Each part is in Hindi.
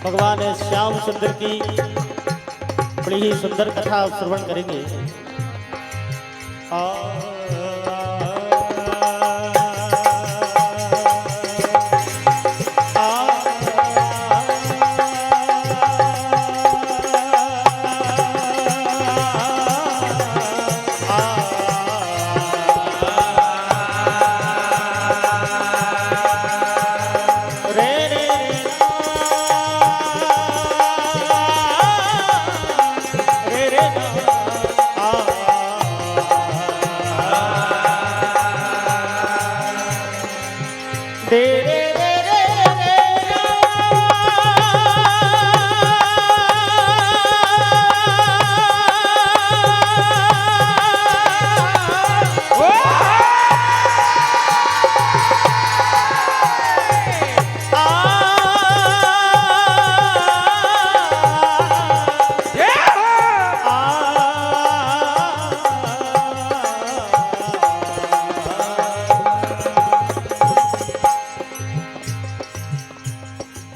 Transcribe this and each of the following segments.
भगवान श्याम सुंदर की बड़ी ही सुंदर कथा श्रवण करेंगे।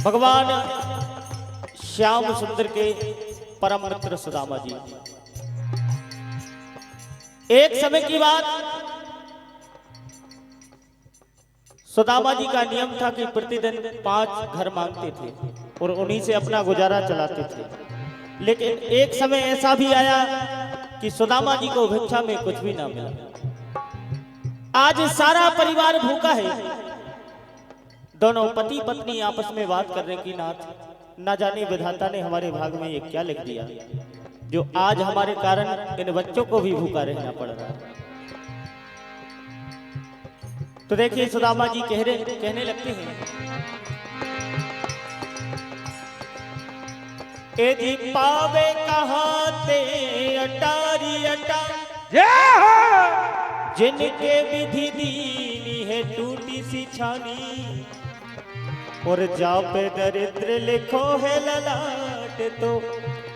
भगवान श्याम सुंदर के परम मित्र सुदामा जी। एक समय की बात, सुदामा जी का नियम था कि प्रतिदिन 5 घर मांगते थे और उन्हीं से अपना गुजारा चलाते थे। लेकिन एक समय ऐसा भी आया कि सुदामा जी को भिक्षा में कुछ भी ना मिला। आज सारा परिवार भूखा है। दोनों पति पत्नी आपस में बात कर रहे कि नाथ, ना जाने विधाता ने हमारे भाग में ये क्या लिख दिया जो आज हमारे कारण इन बच्चों को भी भूखा रहना पड़ रहा है। तो देखिए सुदामा जी कहने लगते हैं, ए जी पावे कहाँ ते अटारी अटा, जिनके विधि दीनी है टूटी सी छानी, और जापे दरिद्र लिखो है ललाट, तो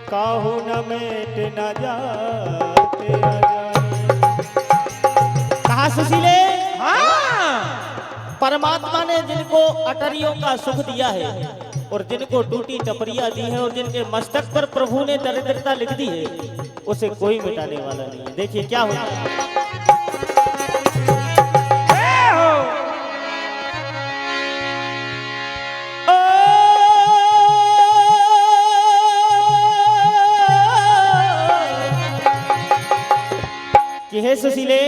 काहू न मेट न जाते। कहा सुशीले, परमात्मा ने जिनको अटरियों का सुख दिया है और जिनको टूटी टपरिया दी है और जिनके मस्तक पर प्रभु ने दरिद्रता लिख दी है, उसे कोई मिटाने वाला नहीं है। देखिए क्या होता है। हे सुशीले,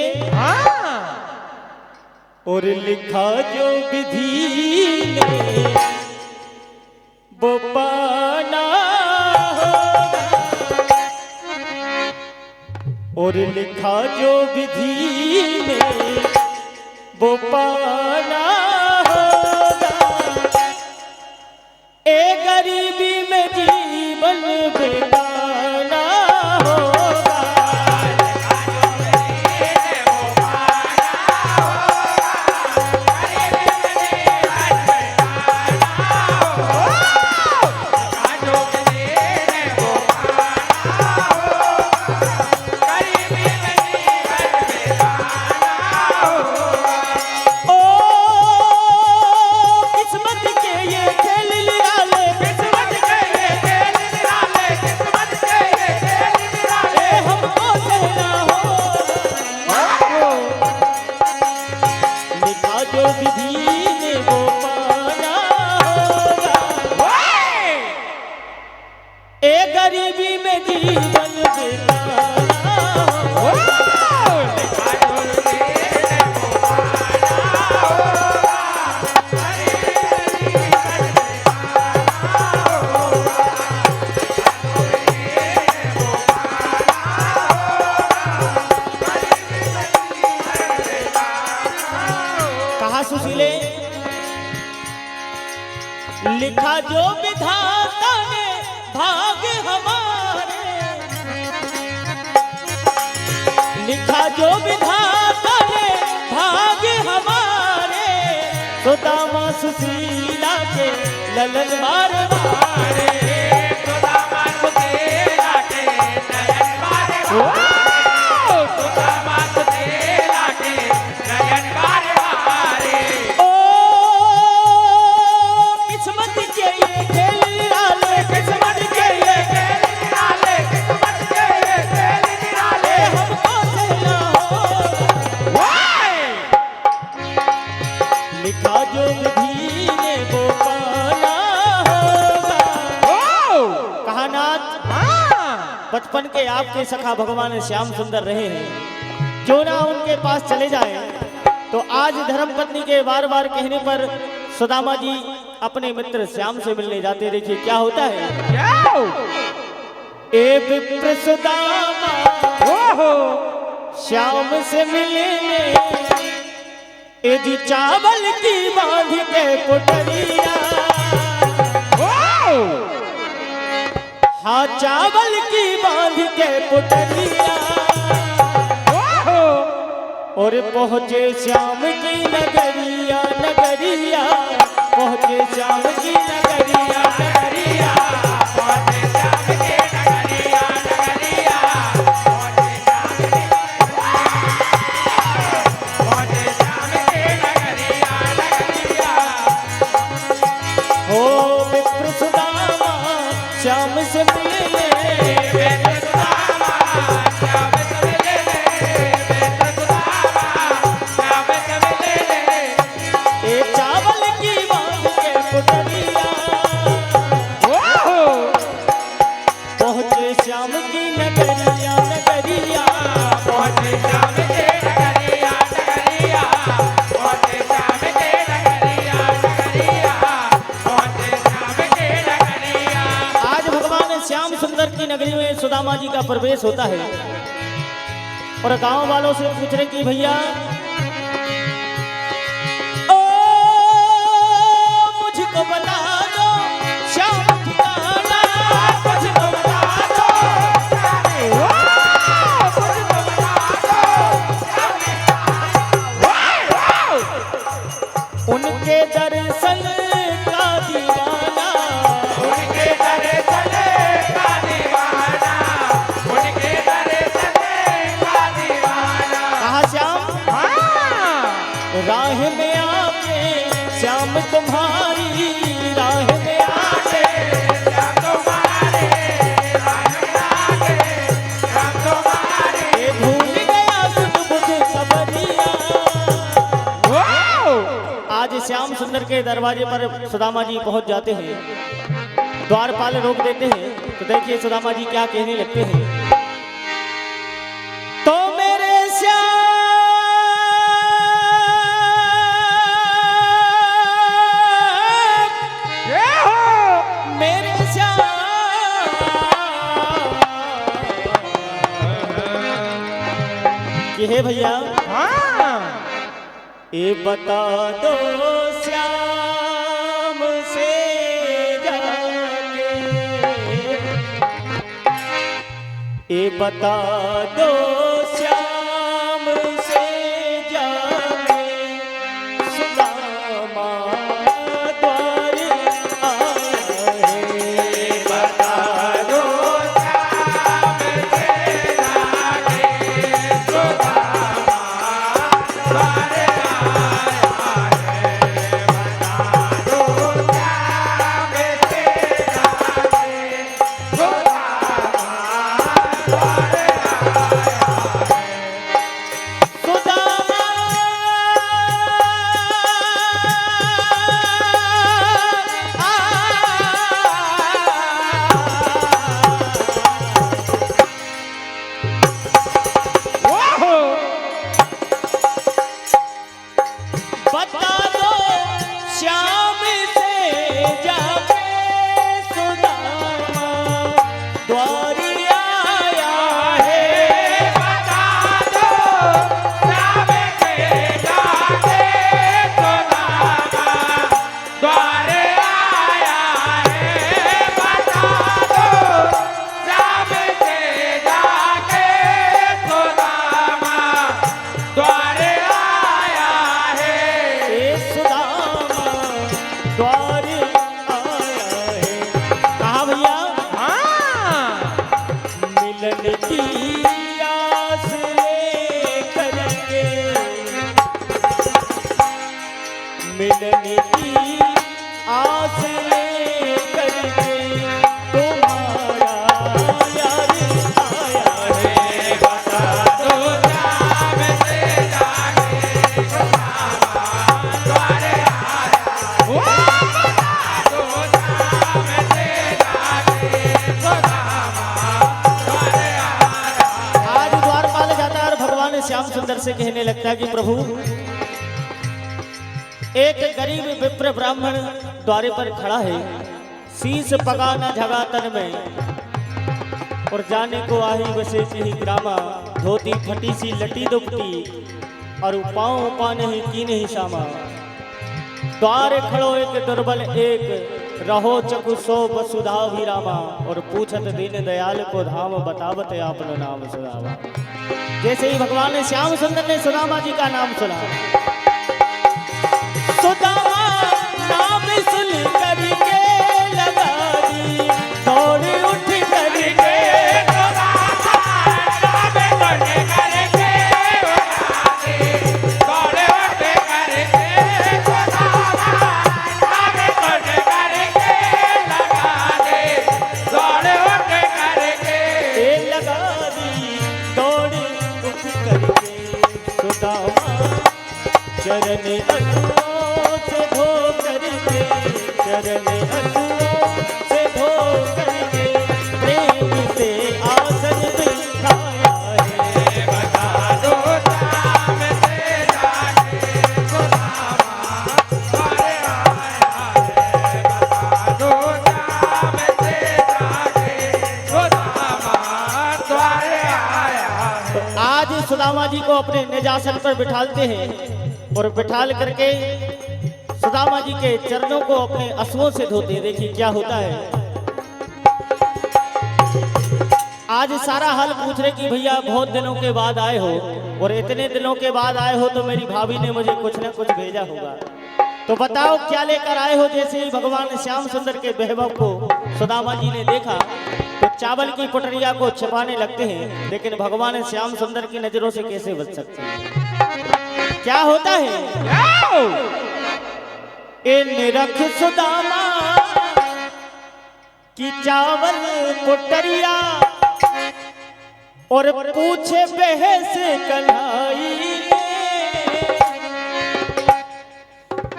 और लिखा जो विधि ने वो पाना होगा, और लिखा जो विधि ने वो पाना होगा। ए गरीबी में जीवन बिताना होगा। गरीबी में जीवन कहा सुशीले, लिखा जो विधाता ने भाग हमारे, लिखा जो विधाता ने भाग हमारे, सुदामा सुशीला के ललन मार मारे, सुदामा सुशीला के ललन मार मारे, सुदामा सुशीला के ललन मार मारे। ओ किस्मत के ये खेल निराले, बचपन के आपके सखा भगवान श्याम सुंदर रहे हैं, क्यों ना उनके पास चले जाएं। तो आज धर्मपत्नी के बार बार कहने पर सुदामा जी अपने मित्र श्याम से मिलने जाते। देखिए क्या होता है। ए विप्र सुदामा श्याम से मिलने, ए जी चावल की बांध के पुटरिया, हाँ चावल की बांध के पुटरिया, और पहुंचे श्याम की नगरिया नगरिया, पहुंचे श्याम की नगरिया नगरिया, पहुंचे श्याम की नगरिया नगरिया, पहुंचे श्याम की नगरिया नगरिया। हो विप्र सुदामा श्याम से मिलने, विप्र सुदामा श्याम से मिलने, विप्र सुदामा श्याम से मिलने, ए चावल की बांध के पुटरिया, पहुंचे श्याम की नगरिया नगरिया, पहुंचे श्याम की नगरिया नगरिया, पहुंचे श्याम की नगरिया नगरिया, पहुंचे श्याम की नगरिया। आज भगवान श्याम सुंदर की नगरी में सुदामा जी का प्रवेश होता है और गांव वालों से पूछ रहे कि भैया मुझको बता दो श्याम ठिकाना, मुझको बता दो, मुझको बता दो, उनके दर्शन का दीवाना, उनके दर्शन का दीवाना, उनके दर्शन का दीवाना। कहा श्याम राह में आके श्याम तुम्हारी, राह में आके श्याम तुम्हारे, राह में आके श्याम तुम्हारे, भूल गया सुध बुध खबरिया। आज श्याम सुंदर के दरवाजे पर सुदामा जी पहुंच जाते हैं, द्वारपाल रोक देते हैं। तो देखिए सुदामा जी क्या कहने लगते हैं। तो मेरे श्याम, मेरे श्याम, कि हे भैया ये बता दो श्याम से जाके, ये बता दो श्याम से जाके, सुदामा द्वार आया है, बता दो श्याम से जाके, सुदामा द्वार आया है। सुंदर से कहने लगता है कि प्रभु, एक गरीब विप्र ब्राह्मण द्वारे पर खड़ा है, शीश पगा न झगा तन में, और जाने को आही विशेष ही ग्रामा, धोती फटी सी लटी दुपटी, और पाँव पा नहीं की नहीं सामा। द्वार खड़ो एक दुर्बल एक, रहो चकु सो वसुधा विरामा, और पूछत दीन दयाल को धाम, बतावत आपनो नाम सुनावा। जैसे ही भगवान श्याम सुंदर ने सुदामा जी का नाम सुना, सुदामा नाम सुन करके लगा दी, दौड़ उठ करके चरण अटुओं से धो करके, चरण अटुओं से धो करके, प्रेम से आसन बिठाया है। बता दो नाम से जाके सुदामा द्वारे आया है। बता दो नाम से जाके सुदामा द्वारे आया है। आज सुदामा जी को अपने निजासन पर बिठालते हैं और बिठाल करके सुदामा जी के चरणों को अपने अश्वों से धोते हैं। देखिए क्या होता है। आज सारा हाल पूछ रहे कि भैया बहुत दिनों के बाद आए हो, और इतने दिनों के बाद आए हो तो मेरी भाभी ने मुझे कुछ न कुछ भेजा होगा, तो बताओ क्या लेकर आए हो। जैसे ही भगवान श्याम सुंदर के वैभव को सुदामा जी ने देखा तो चावल की पुटरिया को छिपाने लगते हैं, लेकिन भगवान श्याम सुंदर की नजरों से कैसे बच सकते हैं। क्या होता है, इन रख सुदामा की चावल पुटरिया, और पूछे बहस कन्हाई,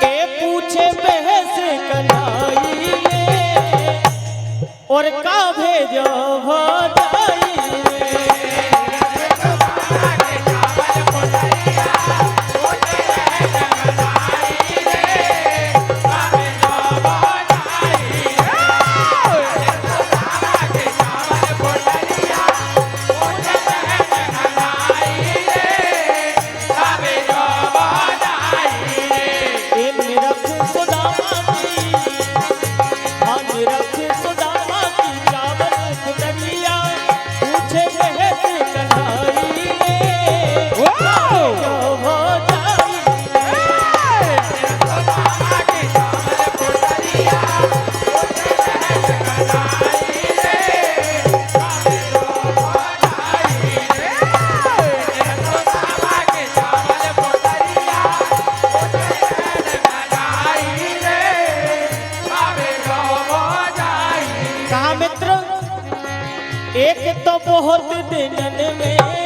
ए पूछे बहस कन्हाई, और का भेजो भजाई। एक तो बहुत दिनन में आए,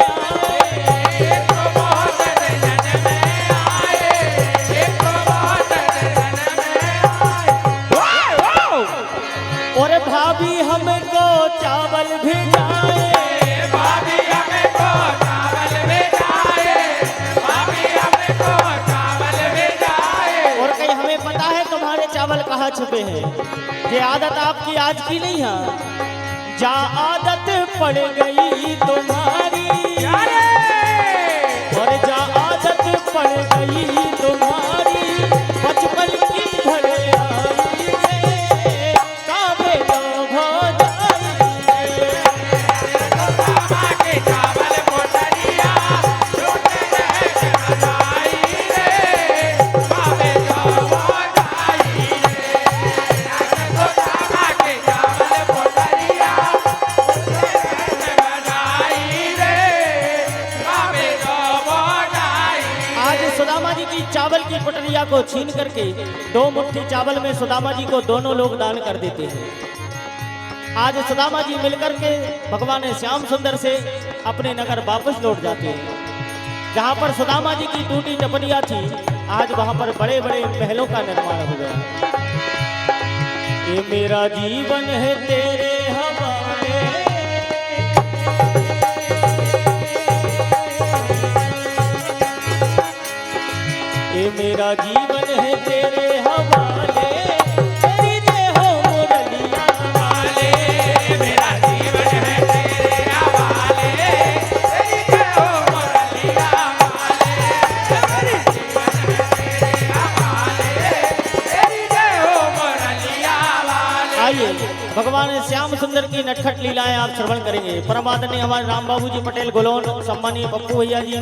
एक तो बहुत दिनन में आए, एक तो बहुत दिनन में आए, और भाभी हमको चावल भिजाए, भाभी हमको चावल भिजाए, भाभी हमको चावल भिजाए। और कहीं हमें पता है तुम्हारे चावल कहाँ छुपे हैं। ये आदत आपकी आज की नहीं है, जा आदत पड़ गई तुम्हारी, और जा आदत पड़ गई तुम्हारी, बचपन की भले आई रे, काबे दो भजाई रे। सुदामा के चावल पुटरिया, छोटे रहे भजाई रे, काबे दो भजाई रे। सुदामा के चावल पुटरिया, सुदामा जी की चावल की पुटरिया को छीन करके 2 मुट्ठी चावल में सुदामा जी को दोनों लोग दान कर देते हैं। आज सुदामा जी मिलकर के भगवान श्याम सुंदर से अपने नगर वापस लौट जाते हैं। जहां पर सुदामा जी की टूटी टपनिया थी, आज वहां पर बड़े बड़े महलों का निर्माण हो गया। ये मेरा जीवन है तेरे हवाले, मेरा जीवन है तेरे हवाले, तेरी जय हो मुरलिया वाले। मेरा जीवन है तेरे हवाले, तेरी जय हो मुरलिया वाले। मेरा जीवन है तेरे हवाले, तेरी जय हो मुरलिया वाले। आइए भगवान श्याम सुंदर की नटखट लीलाएं आप श्रवण करेंगे। परम आदरणीय हमारे राम बाबू जी पटेल गोलोन, सम्मानीय पप्पू भैया जी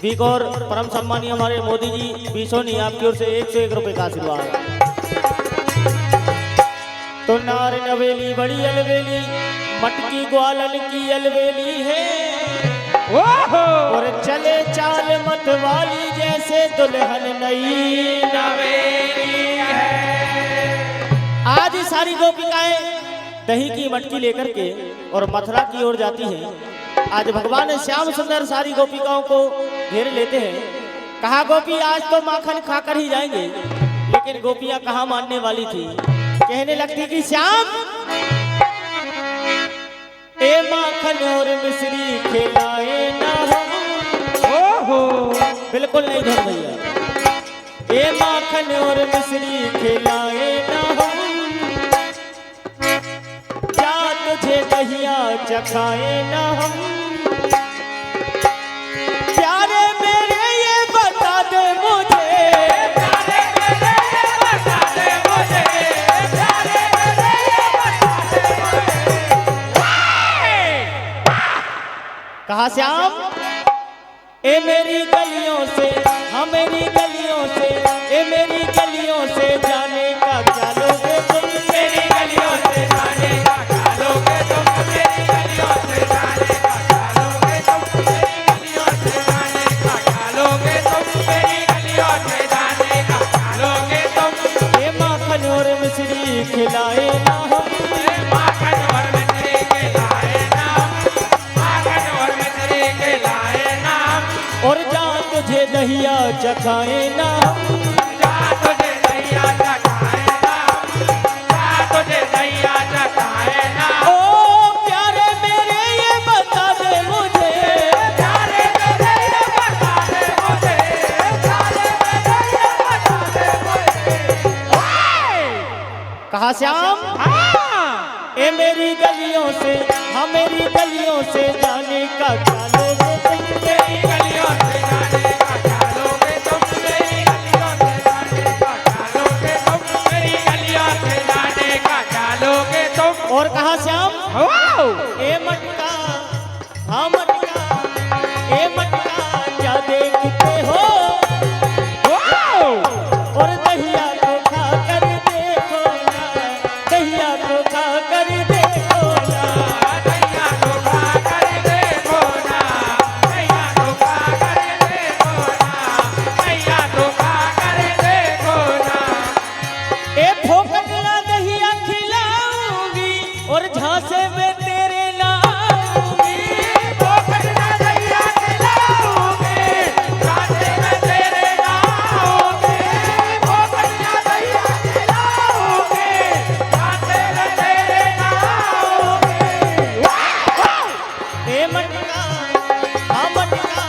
बीक और परम सम्मानीय हमारे मोदी जी बीसोनी, आपकी ओर से 101 रुपए का आशीर्वाद। तो नार नवेली बड़ी अलवेली, मटकी ग्वालन की अलवेली है, और चले चाल मत वाली जैसे दुल्हन नई नवेली है। आज सारी गोपिकाएं दही की मटकी लेकर के और मथुरा की ओर जाती हैं। आज भगवान श्याम सुंदर सारी गोपिकाओं को घेर लेते हैं। कहा गोपी आज तो माखन खाकर ही जाएंगे, लेकिन गोपियां कहाँ मानने वाली थी। कहने लगती कि श्याम ए माखन और मिश्री खिलाए ना हम। बिल्कुल नहीं धन भैया। ए माखन और मिश्री खिलाए ना हम, क्या तुझे दहिया चखाए ना हम। प्यारे मेरे ये बता दे मुझे, प्यारे मेरे ये बता दे मुझे, प्यारे मेरे ये बता दे मुझे। कहा श्याम ए मेरी गलियों से, हाँ मेरी गलियों से, ए मेरी गलियों से जाने का क्या लोगे तुम। मेरी गलियों से जाने का क्या लोगे तुम, मेरी गलियों से जाने का क्या लोगे तुम, मेरी गलियों से जाने का क्या लोगे तुम, मेरी गलियों से जाने का क्या लोगे तुम। ए माखन और मिश्री खिलाए ना हम, माखन और मिश्री के लाए नाम, माखन और मिश्री के लाए नाम। और जा तुझे दहिया चखाए ना हम। जा तुझे दहिया चखाए नाम, जा तुझे दहिया चखाए नाम। ओ प्यारे मेरे ये बता दे मुझे, प्यारे मेरे ये बता दे मुझे, प्यारे मेरे ये बता दे मुझे। कहा श्याम ए मेरी गलियों से, हाँ मेरी गलियों से जाने का क्या लोगे तुम। मेरी गलियों से जाने का क्या लोगे तुम, मेरी गलियों से जाने का क्या लोगे तुम, मेरी गलियों से जाने का क्या लोगे तुम। और कहा श्याम ए मटका, हाँ मटका, ए मटका क्या देखते हो। और दहिया को खा कर देखो ना, दहिया को खा कर देखो ना। दहिया को खा कर देखो ना, दहिया को खा कर देखो ना, दहिया को खा कर देखो ना। ए फोकटला दहिया खिलाऊंगी और झांसे में तेरे लाऊंगी। फोकटला दहिया खिलाऊंगी, झांसे में तेरे लाऊंगी। फोकटला दहिया खिलाऊंगी, झांसे में तेरे लाऊंगी। ए मटका, हाँ मटका,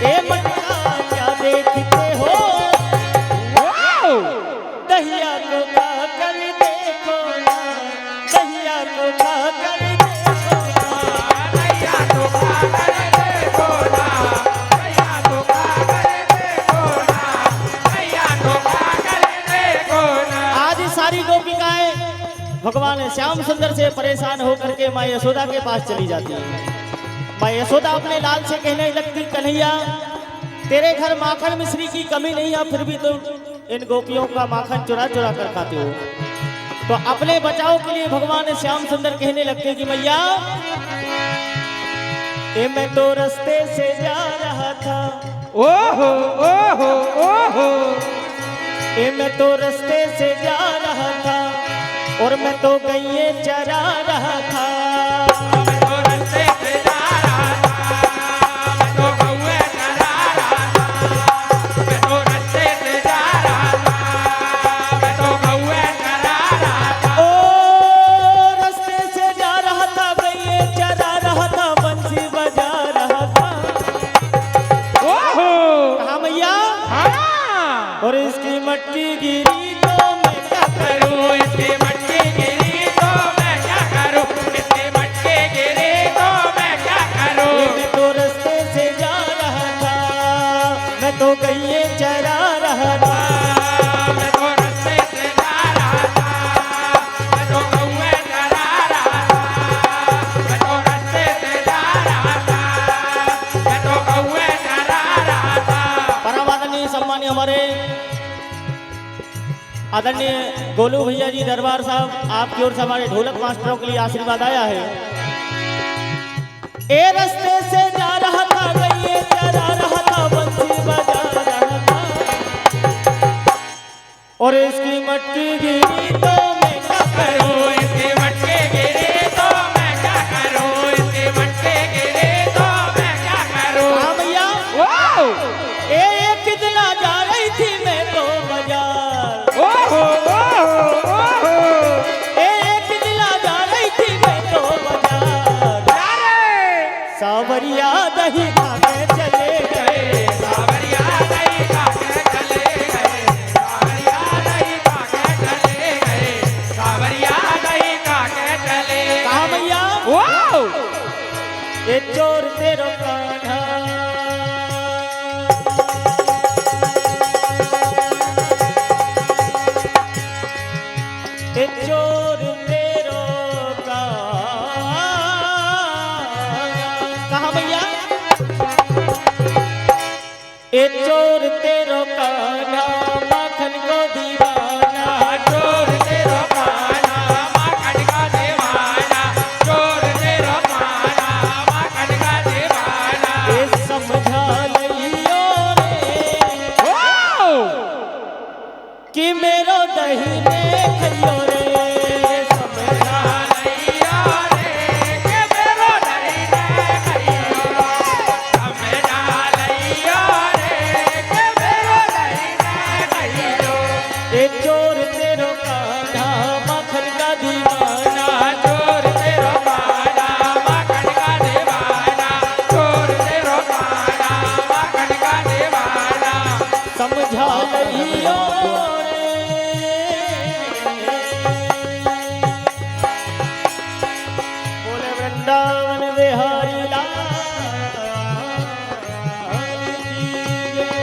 ए मटका क्या देखते हो। दहिया को खा कर देखो ना, दहिया को खा कर देखो ना। दहिया को खा कर देखो ना, दहिया को खा कर देखो ना, दहिया को खा कर देखो ना। आज सारी गोपिकाएं भगवान श्याम सुंदर से परेशान होकर के माँ यशोदा के पास चली जाती है। माँ यशोदा अपने लाल से कहने लगती कन्हैया तेरे घर माखन मिश्री की कमी नहीं है, फिर भी तुम इन गोपियों का माखन चुरा चुरा कर खाते हो। तो अपने बचाव के लिए भगवान श्याम सुंदर कहने लगते कि मैया ए मैं तो रास्ते से जा रहा था, ओहो ओहो ओहो। ए मैं तो रास्ते से जा रहा था, और मैं तो गईये चरा रहा था। मैं तो रास्ते से जा रहा था, मैं तो गौए चरा रहा था। मैं तो रास्ते से जा रहा था, मैं तो गौए चरा रहा था। ओ रास्ते से जा रहा था, गईये चरा रहा था, बंसी बजा रहा था। ओहो कहा मैया हाँ आदरणीय गोलू भैया जी दरबार साहब आपकी ओर से हमारे ढोलक मास्टरों के लिए आशीर्वाद आया है। ए रास्ते से जा रहा था गइये चरा रहा था बंसी बजा रहा था और इसकी मटकी गिरी तो मैं क्या करूं, इसके मटके गिरे तो मैं क्या करूं, इसके मटके गिरे तो मैं क्या करूं। हाँ भैया ए कितना जा रही थी मैं तो बाजार, ए कितना जा रही थी मैं तो बाजार, सावरिया दही खा के चले गए, सावरिया दही खा के चले गए, सावरिया दही खा के चले गए, सावरिया दही खा के चले गए। कहा भैया ये चोर तेरो कान्हा, ये चोर तेरो कान्हा, कहा भैया ये चोर तेरो कान्हा माखन को दीवाना, चोर तेरो कान्हा माखन का दीवाना, चोर तेरो कान्हा माखन का दीवाना। ये समझा लियो रे कि मेरो दही ने खइयो रे, समझा लइया रे के मेरो दही ने खइयो, समझा लइया रे के मेरो दही ने खइयो। ये चोर तेरो कान्हा माखन का दीवाना, चोर तेरो कान्हा माखन का दीवाना, चोर तेरो कान्हा माखन का दीवाना। समझा लियो रे बोले वृंदावन बिहारी लाल की जय।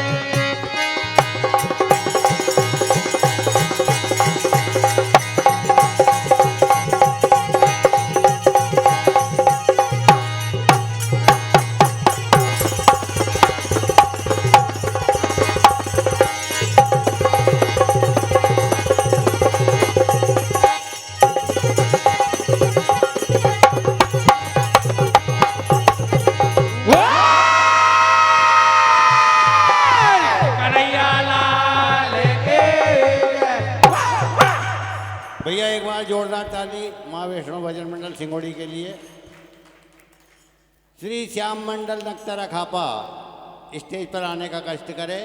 कन्हैया लाल के भैया एक बार जोरदार ताली माँ वैष्णो भजन मंडल सिंगोड़ी के लिए। श्री श्याम मंडल नक्तरा खापा स्टेज पर आने का कष्ट करे।